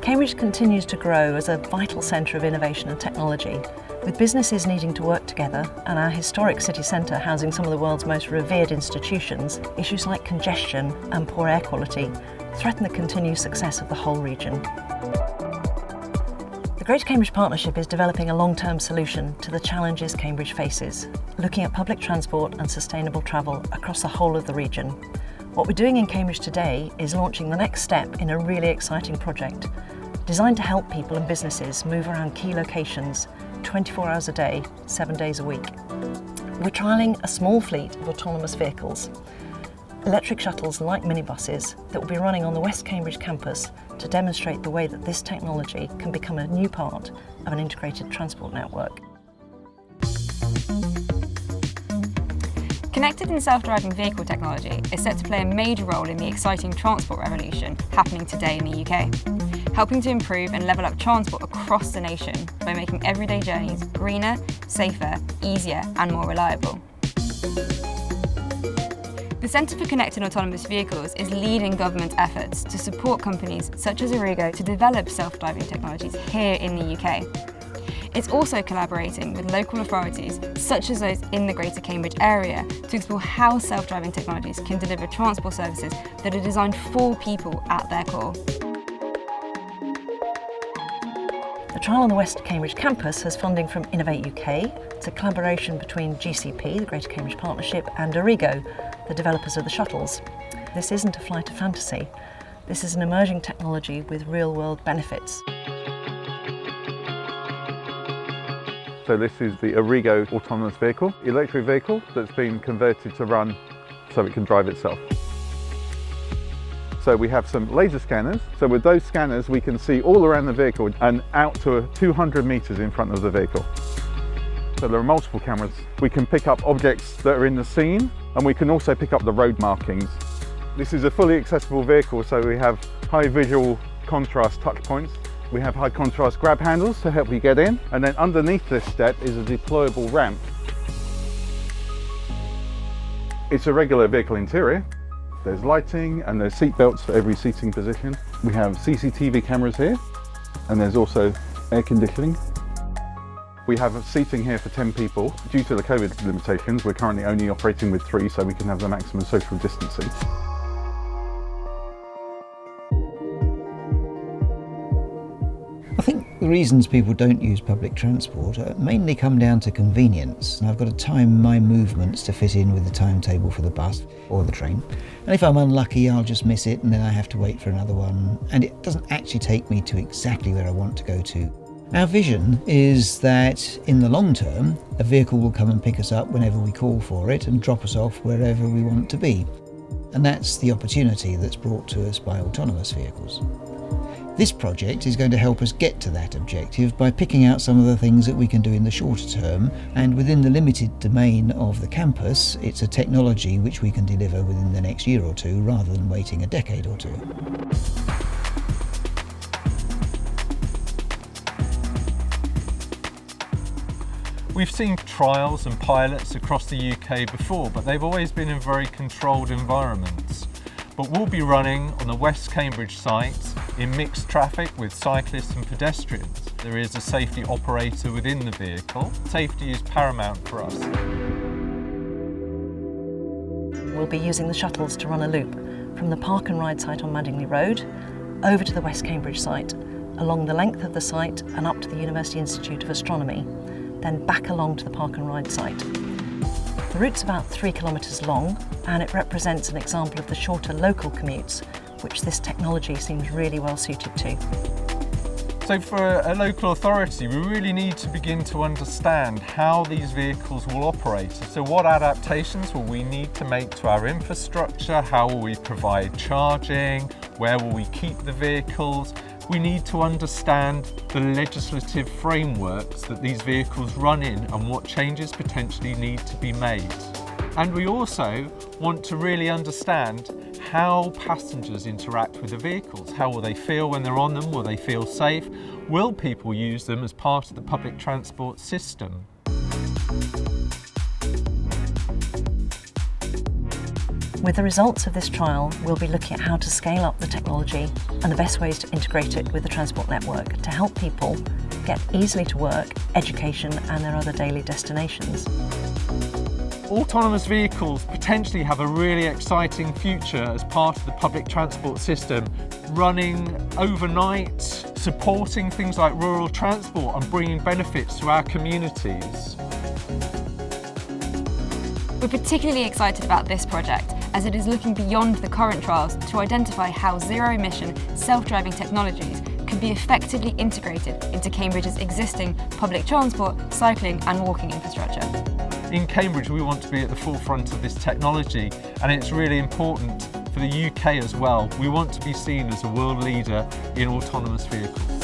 Cambridge continues to grow as a vital centre of innovation and technology, with businesses needing to work together and our historic city centre housing some of the world's most revered institutions. Issues like congestion and poor air quality threaten the continued success of the whole region. The Greater Cambridge Partnership is developing a long-term solution to the challenges Cambridge faces, looking at public transport and sustainable travel across the whole of the region. What we're doing in Cambridge today is launching the next step in a really exciting project designed to help people and businesses move around key locations 24 hours a day, 7 days a week. We're trialling a small fleet of autonomous vehicles, electric shuttles like minibuses that will be running on the West Cambridge campus to demonstrate the way that this technology can become a new part of an integrated transport network. Connected and self-driving vehicle technology is set to play a major role in the exciting transport revolution happening today in the UK, helping to improve and level up transport across the nation by making everyday journeys greener, safer, easier and more reliable. The Centre for Connected Autonomous Vehicles is leading government efforts to support companies such as Aurrigo to develop self-driving technologies here in the UK. It's also collaborating with local authorities, such as those in the Greater Cambridge area, to explore how self-driving technologies can deliver transport services that are designed for people at their core. The trial on the West Cambridge campus has funding from Innovate UK. It's a collaboration between GCP, the Greater Cambridge Partnership, and Aurrigo, the developers of the shuttles. This isn't a flight of fantasy. This is an emerging technology with real-world benefits. So this is the Aurrigo autonomous vehicle, electric vehicle that's been converted to run so it can drive itself. So we have some laser scanners. So with those scanners we can see all around the vehicle and out to 200 metres in front of the vehicle. So there are multiple cameras. We can pick up objects that are in the scene and we can also pick up the road markings. This is a fully accessible vehicle, so we have high visual contrast touch points. We have high contrast grab handles to help you get in, and then underneath this step is a deployable ramp. It's a regular vehicle interior. There's lighting and there's seat belts for every seating position. We have CCTV cameras here, and there's also air conditioning. We have seating here for 10 people. Due to the COVID limitations, we're currently only operating with 3, so we can have the maximum social distancing. I think the reasons people don't use public transport mainly come down to convenience. I've got to time my movements to fit in with the timetable for the bus or the train. And if I'm unlucky, I'll just miss it and then I have to wait for another one. And it doesn't actually take me to exactly where I want to go to. Our vision is that in the long term, a vehicle will come and pick us up whenever we call for it and drop us off wherever we want to be. And that's the opportunity that's brought to us by autonomous vehicles. This project is going to help us get to that objective by picking out some of the things that we can do in the shorter term, and within the limited domain of the campus, it's a technology which we can deliver within the next year or two rather than waiting a decade or two. We've seen trials and pilots across the UK before, but they've always been in very controlled environments. But we'll be running on the West Cambridge site in mixed traffic with cyclists and pedestrians. There is a safety operator within the vehicle. Safety is paramount for us. We'll be using the shuttles to run a loop from the Park and Ride site on Madingley Road over to the West Cambridge site, along the length of the site and up to the University Institute of Astronomy, then back along to the Park and Ride site. The route's about 3 kilometres long, and it represents an example of the shorter local commutes, which this technology seems really well suited to. So for a local authority, we really need to begin to understand how these vehicles will operate. So what adaptations will we need to make to our infrastructure? How will we provide charging? Where will we keep the vehicles? We need to understand the legislative frameworks that these vehicles run in and what changes potentially need to be made. And we also want to really understand how passengers interact with the vehicles. How will they feel when they're on them? Will they feel safe? Will people use them as part of the public transport system? With the results of this trial, we'll be looking at how to scale up the technology and the best ways to integrate it with the transport network to help people get easily to work, education and their other daily destinations. Autonomous vehicles potentially have a really exciting future as part of the public transport system, running overnight, supporting things like rural transport and bringing benefits to our communities. We're particularly excited about this project as it is looking beyond the current trials to identify how zero-emission, self-driving technologies can be effectively integrated into Cambridge's existing public transport, cycling and walking infrastructure. In Cambridge, we want to be at the forefront of this technology, and it's really important for the UK as well. We want to be seen as a world leader in autonomous vehicles.